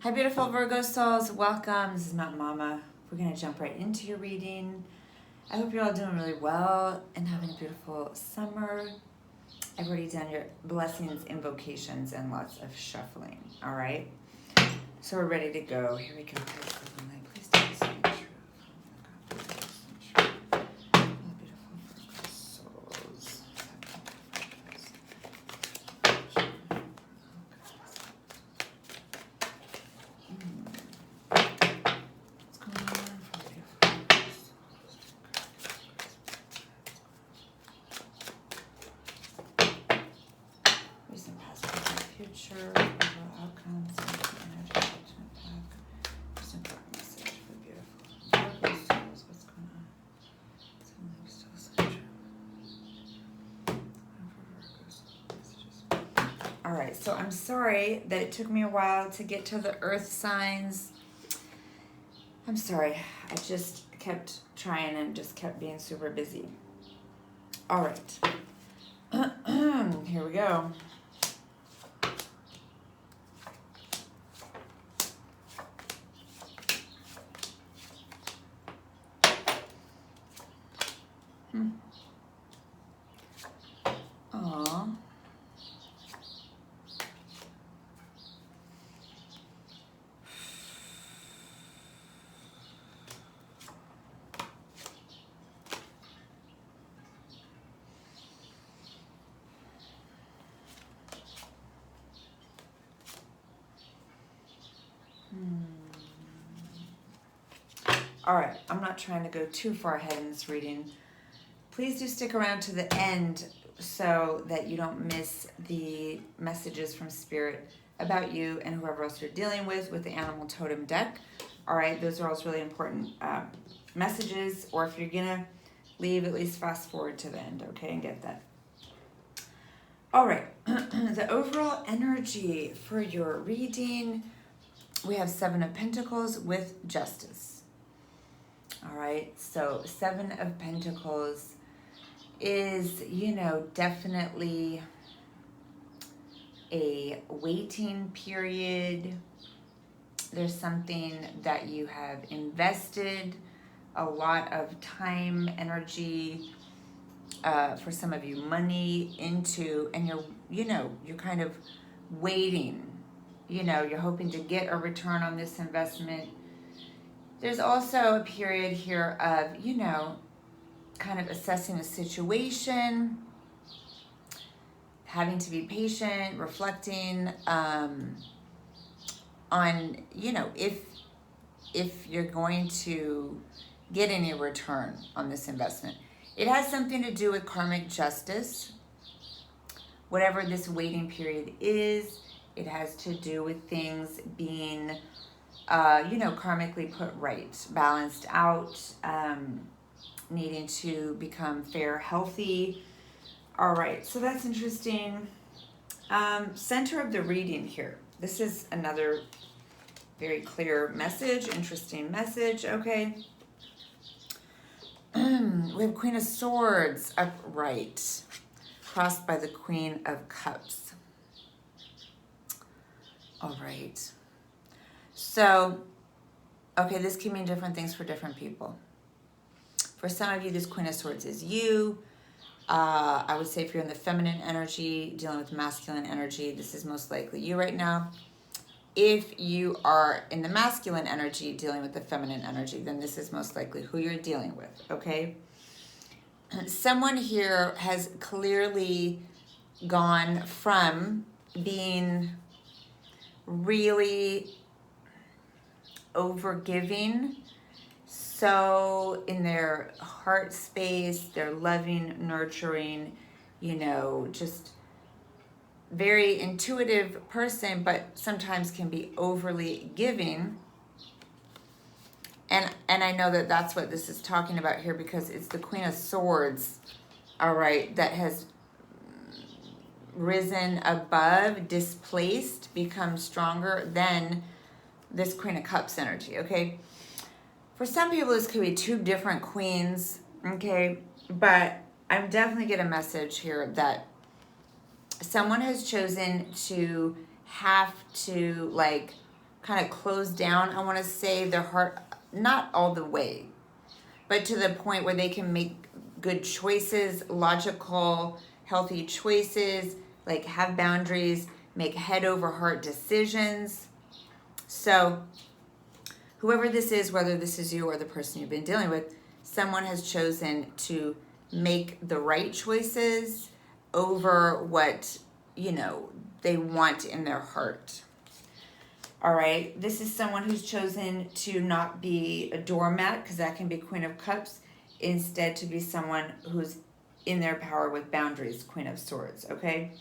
Hi, beautiful Virgo souls. Welcome. This is Mountain Mama. We're going to jump right into your reading. I hope you're all doing really well and having a beautiful summer. I've already done your blessings, invocations, and lots of shuffling. All right? So we're ready to go. Here we go. Please tell us something true. Oh, beautiful Virgo souls. Recent past, present, future, overall outcomes, energy, judgment pack. Just important message for beautiful Virgo souls. What's going on? Something still so true. For Virgo souls. All right, so I'm sorry that it took me a while to get to the earth signs. I'm sorry. I just kept trying and just kept being super busy. All right. Here we go. Aw. All right, I'm not trying to go too far ahead in this reading. Please do stick around to the end so that you don't miss the messages from Spirit about you and whoever else you're dealing with the animal totem deck. All right, those are all really important messages, or if you're gonna leave, at least fast forward to the end, okay, and get that. All right, the overall energy for your reading, we have Seven of Pentacles with Justice. All right, so Seven of Pentacles is, definitely a waiting period. There's something that you have invested a lot of time, energy, for some of you, money into, and you're kind of waiting. You're hoping to get a return on this investment. There's also a period here of, kind of assessing a situation, having to be patient, reflecting on, if you're going to get any return on this investment. It has something to do with karmic justice. Whatever this waiting period is, it has to do with things being karmically put right, balanced out, needing to become fair, healthy. All right, so that's interesting. Center of the reading here. This is another very clear message, interesting message, okay? We have Queen of Swords upright, crossed by the Queen of Cups. All right. So, okay, this can mean different things for different people. For some of you, this Queen of Swords is you. I would say if you're in the feminine energy, dealing with masculine energy, this is most likely you right now. If you are in the masculine energy, dealing with the feminine energy, then this is most likely who you're dealing with, okay? Someone here has clearly gone from being really overgiving, so in their heart space, they're loving, nurturing, just very intuitive person, but sometimes can be overly giving. And I know that that's what this is talking about here, because it's the Queen of Swords, all right, that has risen above, displaced, become stronger than this Queen of Cups energy, okay? For some people, this could be two different queens, okay? But I'm definitely getting a message here that someone has chosen to have to, kind of closed down, I want to say. Their heart, not all the way, but to the point where they can make good choices, logical, healthy choices, like have boundaries, make head over heart decisions. So whoever this is, whether this is you or the person you've been dealing with, someone has chosen to make the right choices over what, they want in their heart. All right, this is someone who's chosen to not be a doormat, because that can be Queen of Cups, instead to be someone who's in their power with boundaries, Queen of Swords, okay?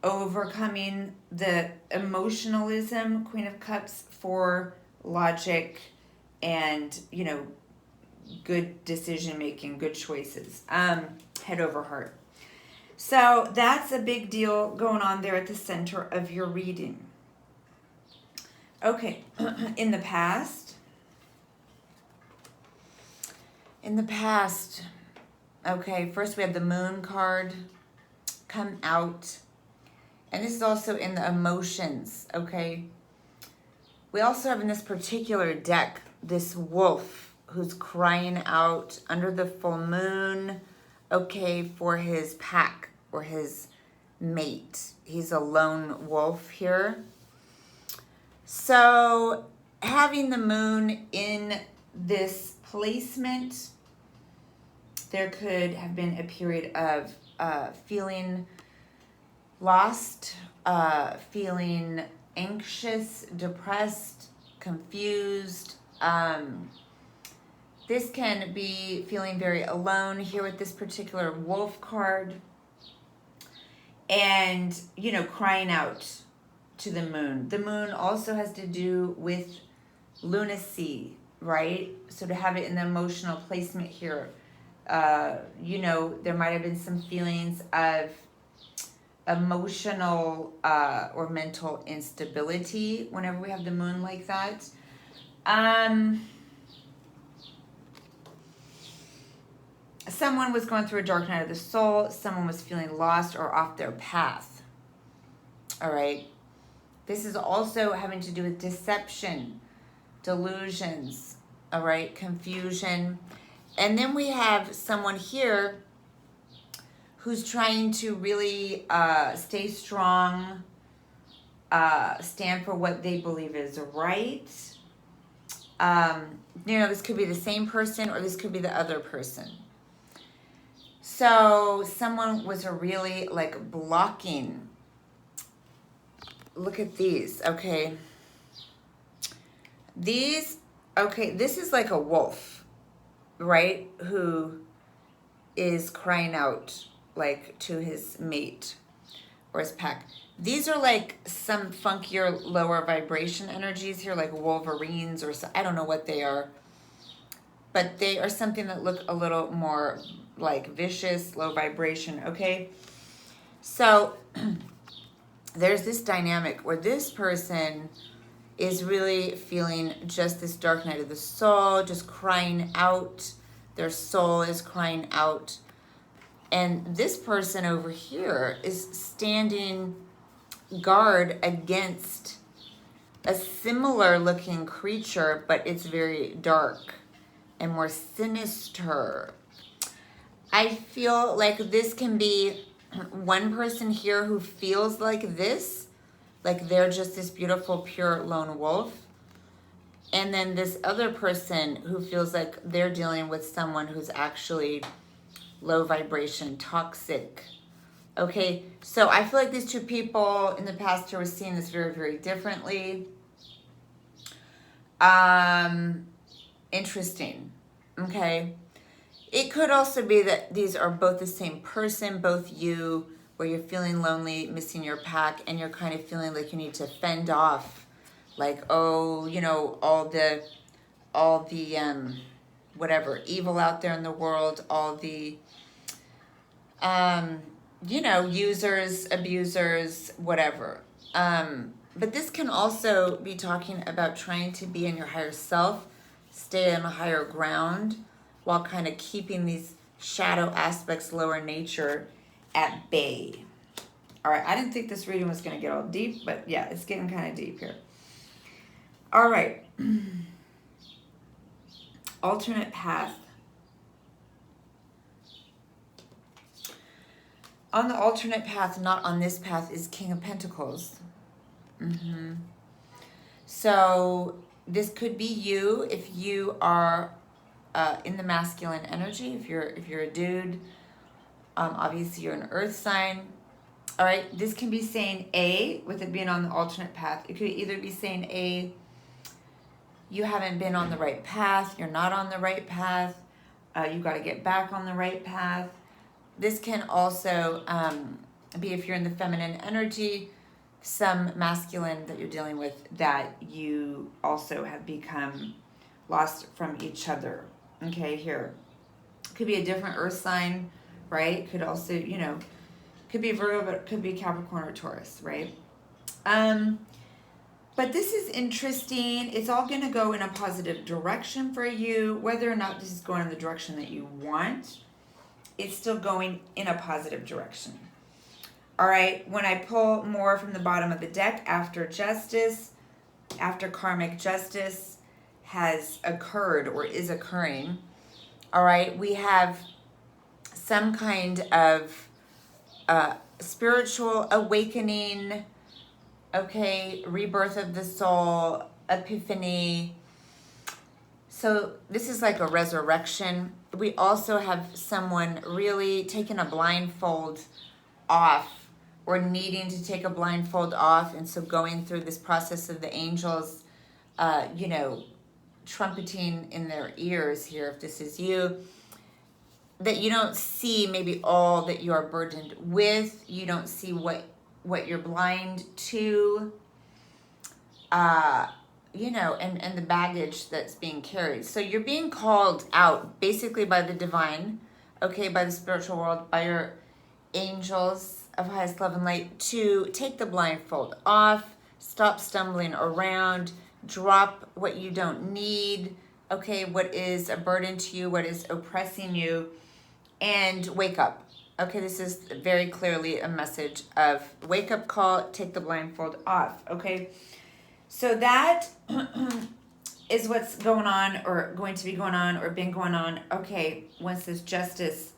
Overcoming the emotionalism, Queen of Cups, for logic and, good decision making, good choices, head over heart. So that's a big deal going on there at the center of your reading. Okay, in the past, okay, first we have the Moon card come out. And this is also in the emotions, okay? We also have in this particular deck, this wolf who's crying out under the full moon, okay, for his pack or his mate. He's a lone wolf here. So having the moon in this placement, there could have been a period of feeling lost, feeling anxious, depressed, confused. This can be feeling very alone here with this particular wolf card. And, crying out to the moon. The moon also has to do with lunacy, right? So to have it in the emotional placement here, there might have been some feelings of emotional or mental instability whenever we have the moon like that. Someone was going through a dark night of the soul. Someone was feeling lost or off their path. All right. This is also having to do with deception, delusions, all right, confusion. And then we have someone here who's trying to really stay strong, stand for what they believe is right. This could be the same person or this could be the other person. So someone was really blocking. Look at these, okay. This is like a wolf, right? Who is crying out to his mate or his pack. These are some funkier lower vibration energies here, like wolverines or I don't know what they are. But they are something that look a little more vicious, low vibration, okay? So there's this dynamic where this person is really feeling just this dark night of the soul, just crying out. Their soul is crying out. And this person over here is standing guard against a similar looking creature, but it's very dark and more sinister. I feel like this can be one person here who feels like this, like they're just this beautiful, pure lone wolf. And then this other person who feels like they're dealing with someone who's actually low vibration, toxic. Okay, so I feel like these two people in the past here were seeing this very, very differently. Interesting. Okay. It could also be that these are both the same person, both you, where you're feeling lonely, missing your pack, and you're kind of feeling like you need to fend off, all the whatever evil out there in the world, all the users, abusers, whatever. But this can also be talking about trying to be in your higher self, stay on a higher ground, while kind of keeping these shadow aspects, lower nature, at bay. All right, I didn't think this reading was going to get all deep, but yeah, it's getting kind of deep here. All right. Alternate path. On the alternate path, not on this path, is King of Pentacles. So this could be you if you are in the masculine energy. If you're a dude, obviously you're an earth sign. All right, this can be saying A, with it being on the alternate path. It could either be saying A, you haven't been on the right path, you're not on the right path, you got to get back on the right path. This can also be, if you're in the feminine energy, some masculine that you're dealing with that you also have become lost from each other. Okay, here. Could be a different earth sign, right? Could also, you know, could be Virgo, but it could be Capricorn or Taurus, right? But this is interesting. It's all going to go in a positive direction for you. Whether or not this is going in the direction that you want, it's still going in a positive direction. All right, when I pull more from the bottom of the deck, after justice, after karmic justice has occurred or is occurring, all right, we have some kind of spiritual awakening, okay, rebirth of the soul, epiphany. So this is like a resurrection. We also have someone really taking a blindfold off, or needing to take a blindfold off, and so going through this process of the angels, you know, trumpeting in their ears here, if this is you, that you don't see maybe all that you are burdened with. You don't see what you're blind to, you know, and the baggage that's being carried. So you're being called out basically by the divine, okay, by the spiritual world, by your angels of highest love and light, to take the blindfold off, stop stumbling around, drop what you don't need, okay, what is a burden to you, what is oppressing you, and wake up. Okay, this is very clearly a message of wake up call, take the blindfold off, okay? So that is what's going on, or going to be going on, or been going on, okay, once this justice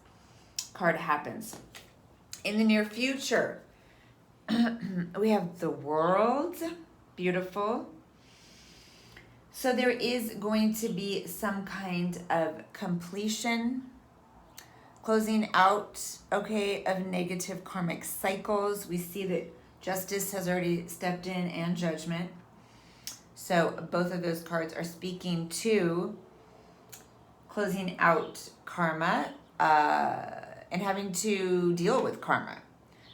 card happens. In the near future, we have the World, beautiful. So there is going to be some kind of completion, closing out, okay, of negative karmic cycles. We see that justice has already stepped in, and judgment. So both of those cards are speaking to closing out karma, and having to deal with karma.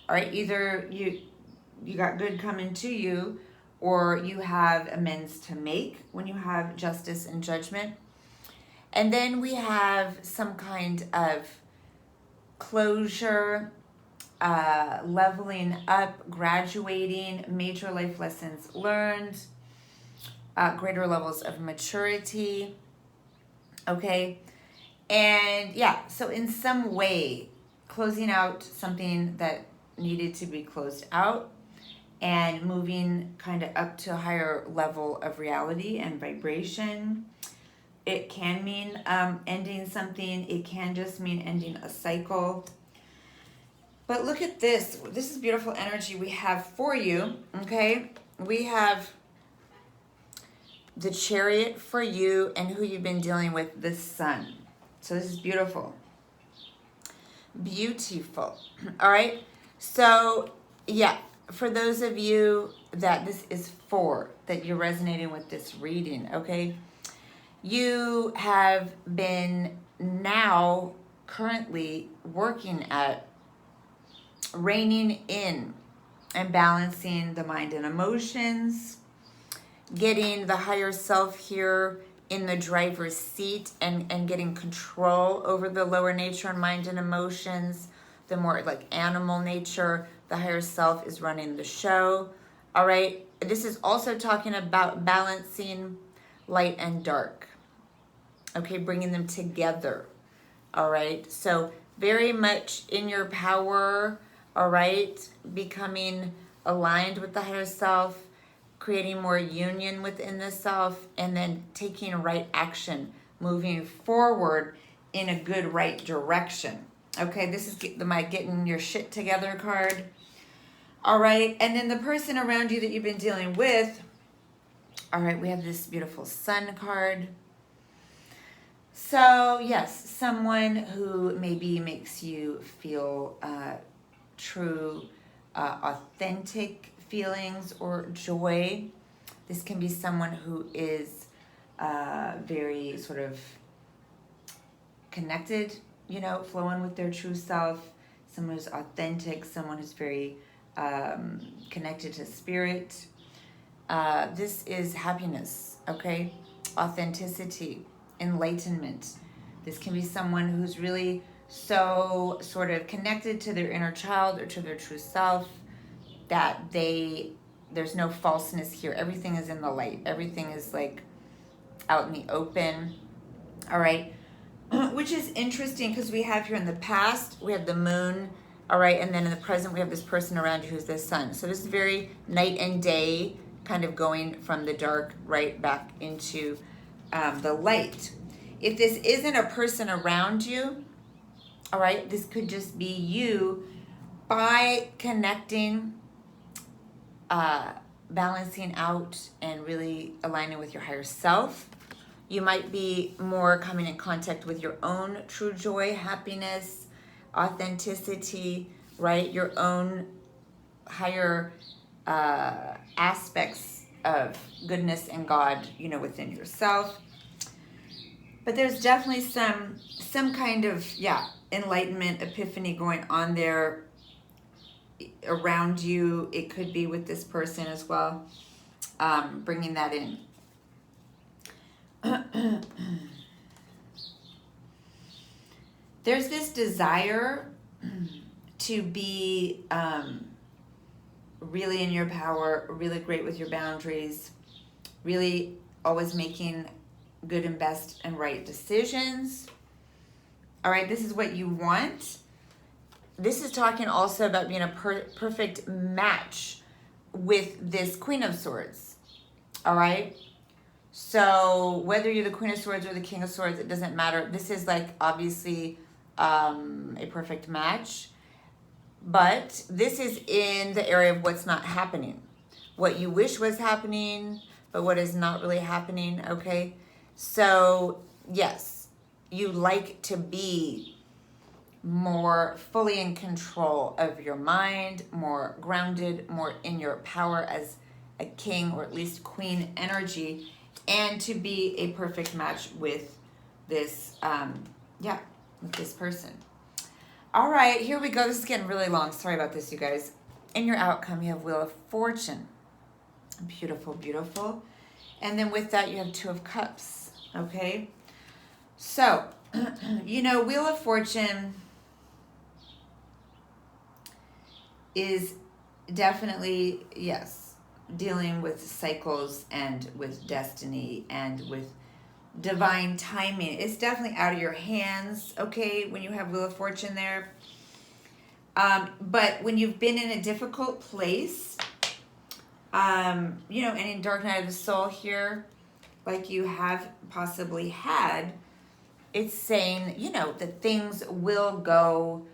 All right, either you got good coming to you, or you have amends to make when you have justice and judgment. And then we have some kind of closure, leveling up, graduating, major life lessons learned, greater levels of maturity, okay? And yeah, so in some way, closing out something that needed to be closed out, and moving kind of up to a higher level of reality and vibration. It can mean ending something. It can just mean ending a cycle. But look at this. This is beautiful energy we have for you, okay? We have the Chariot for you and who you've been dealing with, the Sun. So this is beautiful. Beautiful. All right. So, yeah, for those of you that this is for, that you're resonating with this reading, okay, you have been now currently working at reining in and balancing the mind and emotions, getting the higher self here in the driver's seat, and getting control over the lower nature and mind and emotions. The more like animal nature, the higher self is running the show. All right. This is also talking about balancing light and dark. Okay, bringing them together. All right. So very much in your power. All right. Becoming aligned with the higher self. creating more union within the self, and then taking right action, moving forward in a good right direction. Okay, this is my getting your shit together card. All right, and then the person around you that you've been dealing with, all right, we have this beautiful sun card. So yes, someone who maybe makes you feel true, authentic feelings or joy. This can be someone who is very sort of connected, you know, flowing with their true self. Someone who's authentic, someone who's very connected to spirit. This is happiness, okay? Authenticity, enlightenment. This can be someone who's really so sort of connected to their inner child or to their true self that there's no falseness here. Everything is in the light. Everything is like out in the open. All right. Which is interesting because we have here in the past, we have the moon. All right. And then in the present, we have this person around you who's the sun. So this is very night and day, kind of going from the dark right back into the light. If this isn't a person around you, all right, this could just be you by connecting, balancing out, and really aligning with your higher self. You might be more coming in contact with your own true joy, happiness, authenticity, right? Your own higher aspects of goodness and God, you know, within yourself. But there's definitely some kind of, enlightenment, epiphany going on there around you. It could be with this person as well, bringing that in. There's this desire to be really in your power, really great with your boundaries, really always making good and best and right decisions. All right, this is what you want. This is talking also about being a perfect match with this Queen of Swords. All right. So whether you're the Queen of Swords or the King of Swords, it doesn't matter. This is like obviously a perfect match. But this is in the area of what's not happening. What you wish was happening, but what is not really happening, okay? So, yes, you like to be more fully in control of your mind, more grounded, more in your power as a king or at least queen energy, and to be a perfect match with this, with this person. All right, here we go. This is getting really long. Sorry about this, you guys. In your outcome, you have Wheel of Fortune. Beautiful, beautiful. And then with that, you have Two of Cups, okay? So, you know, Wheel of Fortune is definitely, yes, dealing with cycles and with destiny and with divine timing. It's definitely out of your hands, okay, when you have Wheel of Fortune there. But when you've been in a difficult place, you know, and in Dark Night of the Soul here, like you have possibly had, it's saying, you know, that things will go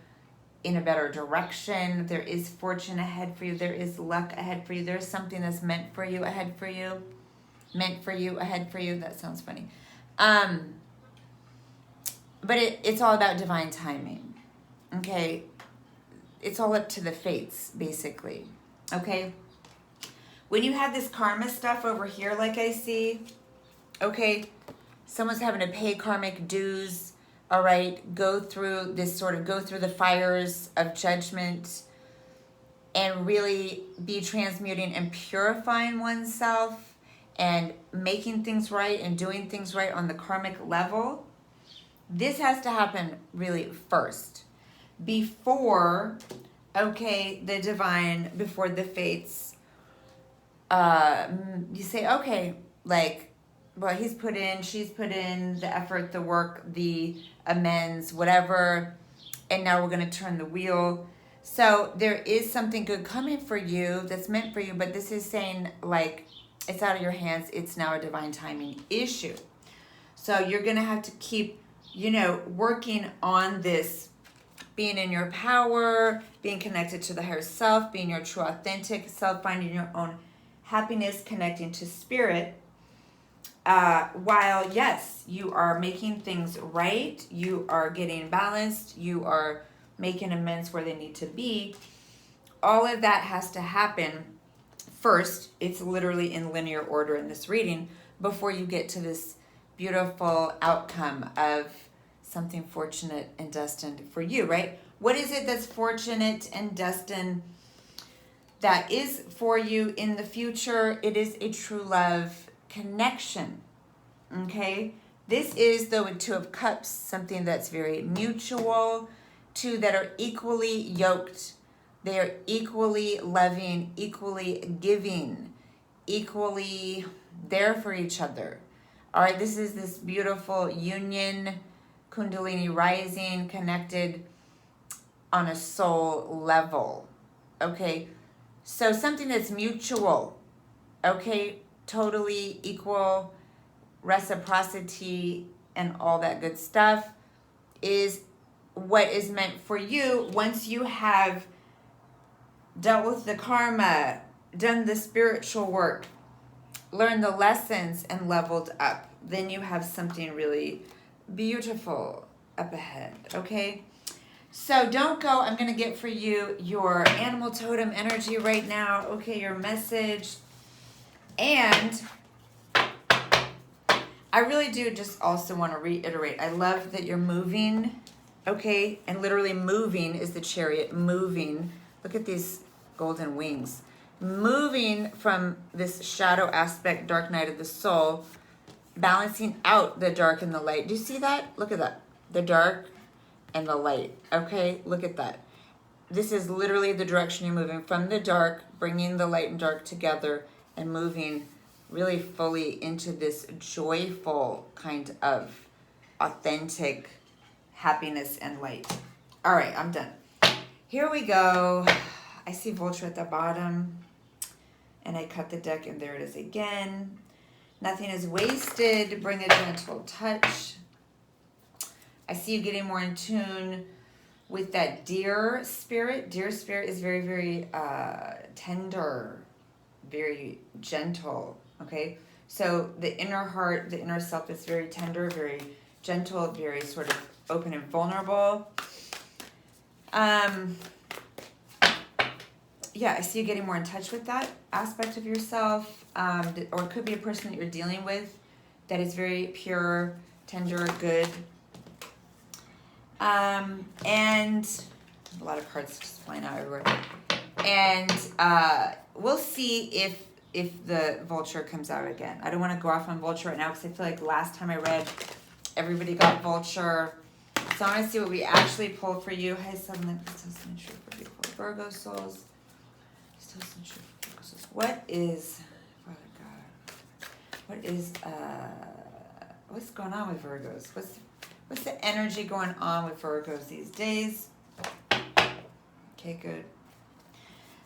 in a better direction. There is fortune ahead for you. There is luck ahead for you. There's something that's meant for you ahead for you. Meant for you ahead for you. That sounds funny. But it's all about divine timing. Okay? It's all up to the fates, basically. Okay? When you have this karma stuff over here, like I see, okay, someone's having to pay karmic dues, all right, go through the fires of judgment and really be transmuting and purifying oneself and making things right and doing things right on the karmic level. This has to happen really first before, okay, the divine, before the fates. You say, okay, like, well, she's put in the effort, the work, the amends, whatever, and now we're going to turn the wheel. So there is something good coming for you that's meant for you, but this is saying like it's out of your hands. It's now a divine timing issue. So you're going to have to keep, working on this, being in your power, being connected to the higher self, being your true authentic self, finding your own happiness, connecting to spirit. While, yes, you are making things right, you are getting balanced, you are making amends where they need to be, all of that has to happen first. It's literally in linear order in this reading before you get to this beautiful outcome of something fortunate and destined for you, right? What is it that's fortunate and destined that is for you in the future? It is a true love connection, okay? This is the Two of Cups, something that's very mutual, two that are equally yoked. They are equally loving, equally giving, equally there for each other. All right, this is this beautiful union, Kundalini rising, connected on a soul level. Okay, so something that's mutual, okay, totally equal, reciprocity, and all that good stuff is what is meant for you once you have dealt with the karma, done the spiritual work, learned the lessons, and leveled up. Then you have something really beautiful up ahead, okay? So don't go. I'm going to get for you your animal totem energy right now, okay, your message. And I really do just also want to reiterate, I love that you're moving, okay? And literally moving is the Chariot, moving. Look at these golden wings. Moving from this shadow aspect, dark night of the soul, balancing out the dark and the light. Do you see that? Look at that. The dark and the light, okay? Look at that. This is literally the direction you're moving, from the dark, bringing the light and dark together and moving really fully into this joyful kind of authentic happiness and light. All right, I'm done. Here we go. I see Vulture at the bottom, and I cut the deck, and there it is again. Nothing is wasted. Bring a gentle touch. I see you getting more in tune with that deer spirit. Deer spirit is very, very tender, very gentle, okay? So the inner heart, the inner self is very tender, very gentle, very sort of open and vulnerable. Yeah, I see you getting more in touch with that aspect of yourself, or it could be a person that you're dealing with that is very pure, tender, good. And a lot of cards just flying out everywhere. And we'll see if the Vulture comes out again. I don't want to go off on Vulture right now because I feel like last time I read, everybody got Vulture. So I want to see what we actually pull for you. Hi, Sunlight. Still some truth for beautiful Virgo souls. Still some truth for Virgo souls. What is, Father God, what is, what's going on with Virgos? What's the energy going on with Virgos these days? Okay, good.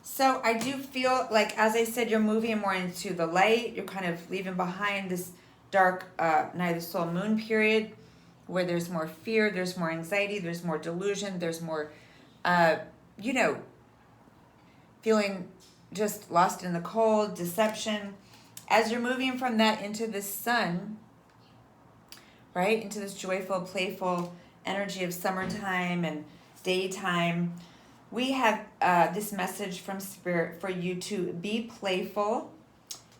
So I do feel like, as I said, you're moving more into the light. You're kind of leaving behind this dark night of the soul moon period where there's more fear, there's more anxiety, there's more delusion, there's more, feeling just lost in the cold, deception. As you're moving from that into the sun, right, into this joyful, playful energy of summertime and daytime, we have this message from Spirit for you to be playful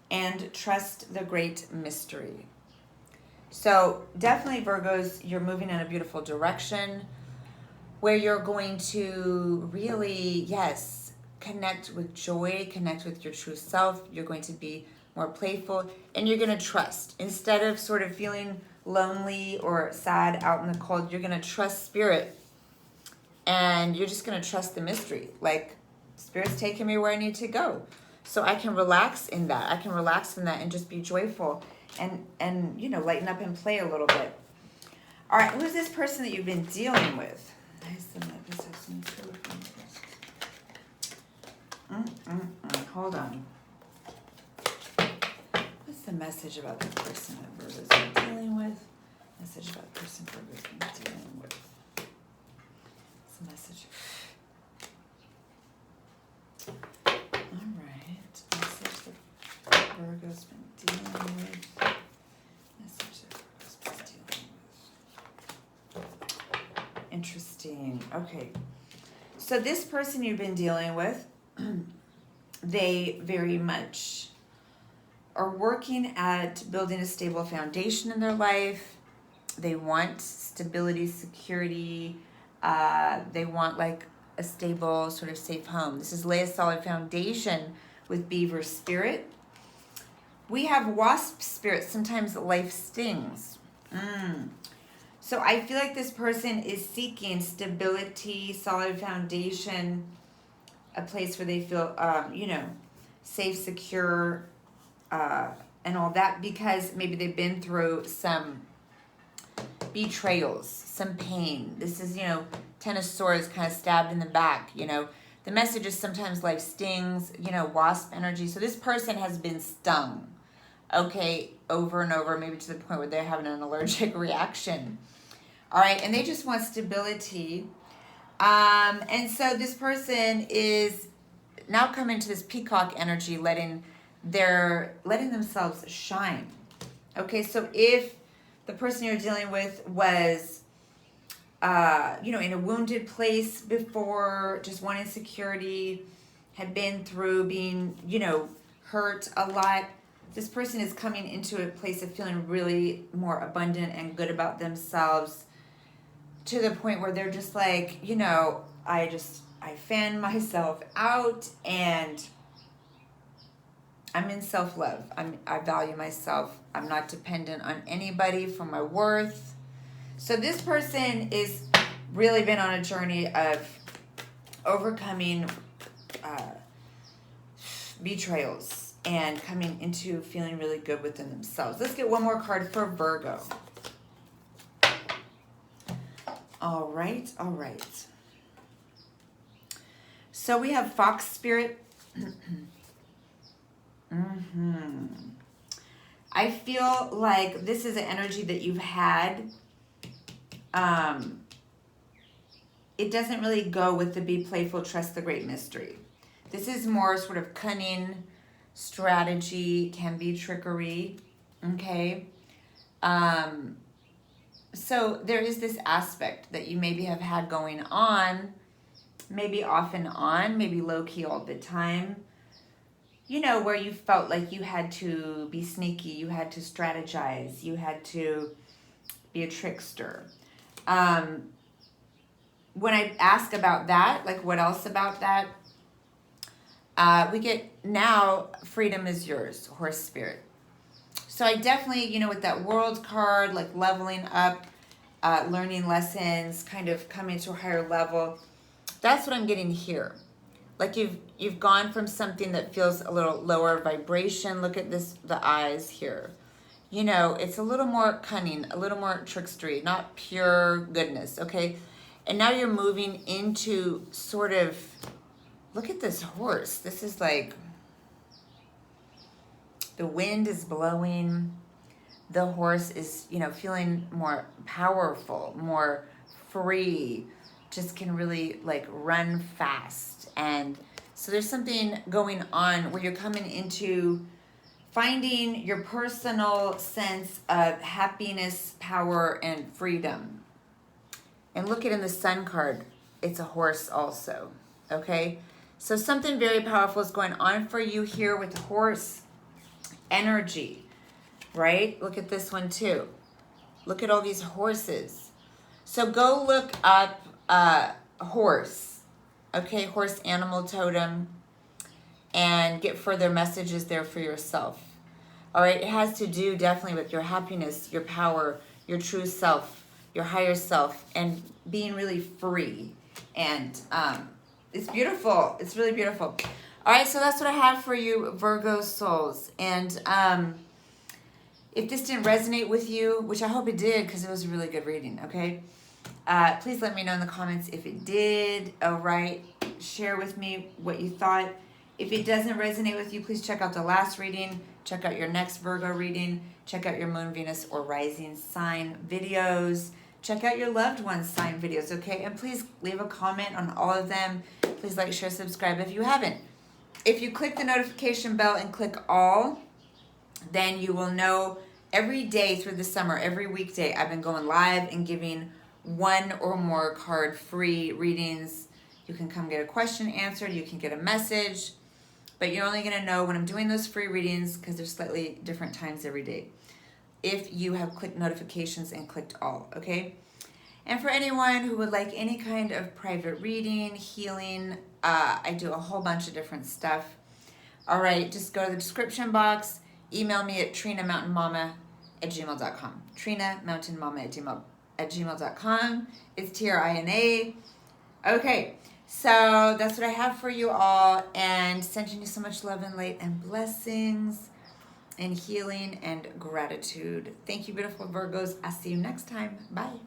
and trust the great mystery. So definitely, Virgos, you're moving in a beautiful direction where you're going to really, yes, connect with joy, connect with your true self. You're going to be more playful, and you're going to trust. Instead of sort of feeling lonely or sad out in the cold, you're going to trust Spirit, and you're just going to trust the mystery. Like, Spirit's taking me where I need to go. So I can relax in that. I can relax in that and just be joyful and lighten up and play a little bit. All right, who's this person that you've been dealing with? Hold on. What's the message about the person that Virgo's been dealing with? Message about the person Virgo's been dealing with. What's the message? Alright. Message that Virgo's been dealing with. Message that Virgo's been dealing with. Interesting. Okay. So this person you've been dealing with, they very much are working at building a stable foundation in their life. They want stability, security. They want like a stable, sort of safe home. This is lay a solid foundation with Beaver spirit. We have Wasp spirit. Sometimes life stings. So I feel like this person is seeking stability, solid foundation, a place where they feel, safe, secure, and all that, because maybe they've been through some betrayals, some pain. This is, Ten of Swords, kind of stabbed in the back, The message is sometimes life stings, wasp energy. So this person has been stung, okay, over and over, maybe to the point where they're having an allergic reaction. All right, and they just want stability. And so this person is now coming to this peacock energy, letting themselves shine. Okay, so if the person you're dealing with was, in a wounded place before, just wanting security, had been through being, hurt a lot, this person is coming into a place of feeling really more abundant and good about themselves, to the point where they're just like, I fan myself out and I'm in self-love. I value myself. I'm not dependent on anybody for my worth. So this person is really been on a journey of overcoming betrayals and coming into feeling really good within themselves. Let's get one more card for Virgo. All right. So we have Fox Spirit. I feel like this is an energy that you've had. It doesn't really go with the be playful, trust the great mystery. This is more sort of cunning, strategy, can be trickery. Okay. So there is this aspect that you maybe have had going on, maybe off and on, maybe low-key all the time, where you felt like you had to be sneaky, you had to strategize, you had to be a trickster. When I ask about that, like what else about that, we get now freedom is yours, horse spirit. So I definitely, with that world card, like leveling up, learning lessons, kind of coming to a higher level. That's what I'm getting here. Like you've gone from something that feels a little lower vibration. Look at this, the eyes here. It's a little more cunning, a little more trickstery, not pure goodness, okay? And now you're moving into sort of, look at this horse. This is like, the wind is blowing. The horse is, feeling more powerful, more free, just can really like run fast. And so there's something going on where you're coming into finding your personal sense of happiness, power, and freedom. And look at in the Sun card, it's a horse also, okay? So something very powerful is going on for you here with horse energy, right? Look at this one too. Look at all these horses. So go look up horse, okay? Horse animal totem, and get further messages there for yourself. All right, it has to do definitely with your happiness, your power, your true self, your higher self, and being really free. And it's beautiful. It's really beautiful. All right, so that's what I have for you, Virgo souls. And if this didn't resonate with you, which I hope it did because it was a really good reading, okay? Please let me know in the comments if it did. All right, share with me what you thought. If it doesn't resonate with you, please check out the last reading. Check out your next Virgo reading. Check out your Moon, Venus, or Rising sign videos. Check out your loved one's sign videos, okay? And please leave a comment on all of them. Please like, share, subscribe if you haven't. If you click the notification bell and click all, then you will know every day through the summer, every weekday, I've been going live and giving one or more card free readings. You can come get a question answered. You can get a message. But you're only going to know when I'm doing those free readings because there's slightly different times every day if you have clicked notifications and clicked all, okay? And for anyone who would like any kind of private reading, healing, I do a whole bunch of different stuff. All right, just go to the description box. Email me at trinamountainmama@gmail.com. trinamountainmama@gmail.com. It's TRINA. Okay. So that's what I have for you all, and sending you so much love and light and blessings and healing and gratitude. Thank you, beautiful Virgos. I'll see you next time. Bye.